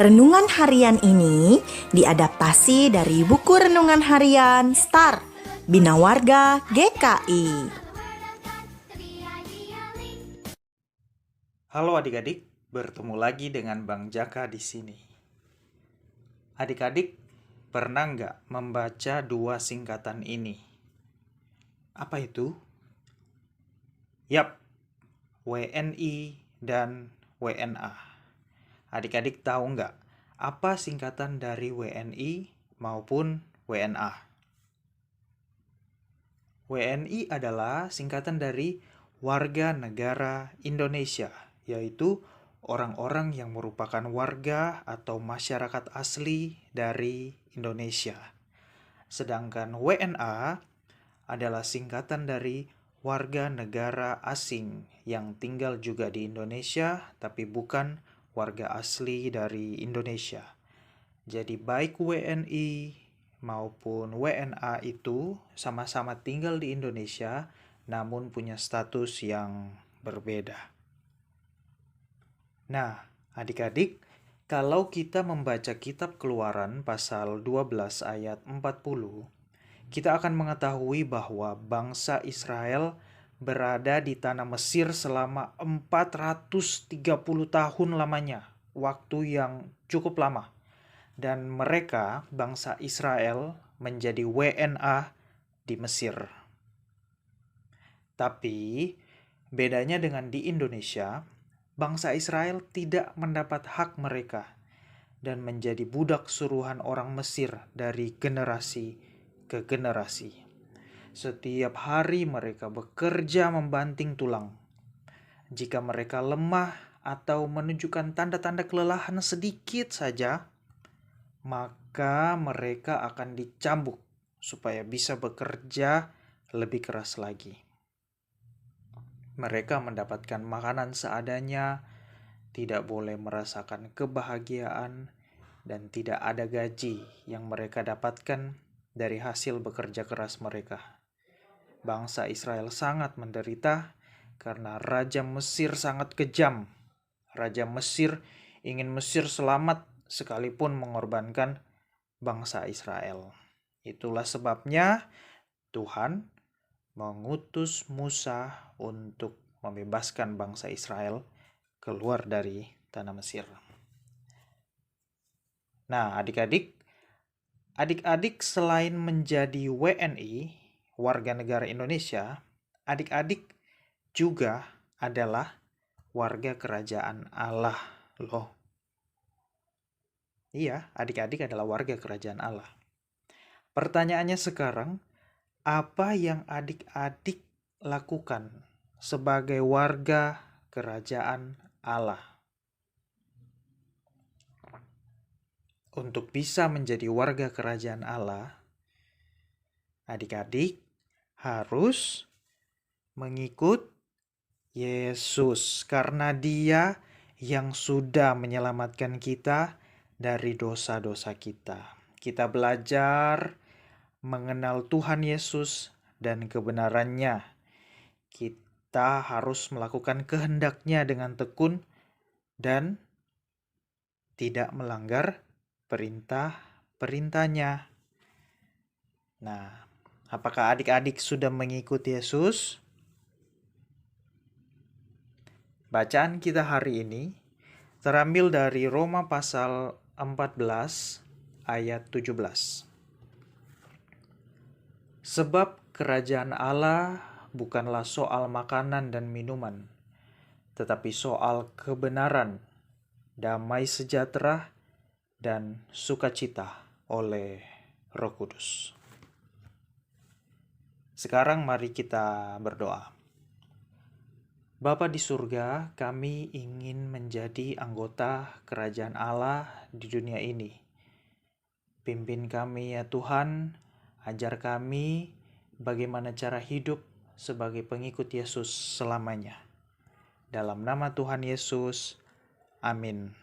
Renungan harian ini diadaptasi dari buku renungan harian Star Bina Warga GKI. Halo adik-adik, bertemu lagi dengan Bang Jaka di sini. Adik-adik, pernah nggak membaca dua singkatan ini? Apa itu? Yap, WNI dan WNA. Adik-adik tahu nggak apa singkatan dari WNI maupun WNA? WNI adalah singkatan dari Warga Negara Indonesia, yaitu orang-orang yang merupakan warga atau masyarakat asli dari Indonesia. Sedangkan WNA adalah singkatan dari warga negara asing yang tinggal juga di Indonesia, tapi bukan warga asli dari Indonesia. Jadi baik WNI maupun WNA itu sama-sama tinggal di Indonesia, namun punya status yang berbeda. Nah, adik-adik, kalau kita membaca kitab Keluaran pasal 12 ayat 40, kita akan mengetahui bahwa bangsa Israel berada di tanah Mesir selama 430 tahun lamanya, waktu yang cukup lama. Dan mereka, bangsa Israel, menjadi WNA di Mesir. Tapi, bedanya dengan di Indonesia, bangsa Israel tidak mendapat hak mereka dan menjadi budak suruhan orang Mesir dari generasi ke generasi. Setiap hari mereka bekerja membanting tulang. Jika mereka lemah atau menunjukkan tanda-tanda kelelahan sedikit saja, maka mereka akan dicambuk supaya bisa bekerja lebih keras lagi. Mereka mendapatkan makanan seadanya, tidak boleh merasakan kebahagiaan, dan tidak ada gaji yang mereka dapatkan dari hasil bekerja keras mereka. Bangsa Israel sangat menderita karena Raja Mesir sangat kejam. Raja Mesir ingin Mesir selamat sekalipun mengorbankan bangsa Israel. Itulah sebabnya Tuhan mengutus Musa untuk membebaskan bangsa Israel keluar dari tanah Mesir. Nah, adik-adik selain menjadi WNI, warga negara Indonesia, adik-adik juga adalah warga kerajaan Allah loh. Iya, adik-adik adalah warga kerajaan Allah. Pertanyaannya sekarang, apa yang adik-adik lakukan sebagai warga kerajaan Allah? Untuk bisa menjadi warga kerajaan Allah, adik-adik harus mengikut Yesus karena Dia yang sudah menyelamatkan kita dari dosa-dosa kita. Kita belajar mengenal Tuhan Yesus dan kebenarannya. Kita harus melakukan kehendaknya dengan tekun dan tidak melanggar perintah-perintahnya. Nah, apakah adik-adik sudah mengikuti Yesus? Bacaan kita hari ini terambil dari Roma pasal 14 ayat 17. Sebab kerajaan Allah bukanlah soal makanan dan minuman, tetapi soal kebenaran, damai sejahtera, dan sukacita oleh Roh Kudus. Sekarang mari kita berdoa. Bapa di surga, kami ingin menjadi anggota kerajaan Allah di dunia ini. Pimpin kami ya Tuhan, ajar kami bagaimana cara hidup sebagai pengikut Yesus selamanya. Dalam nama Tuhan Yesus, amin.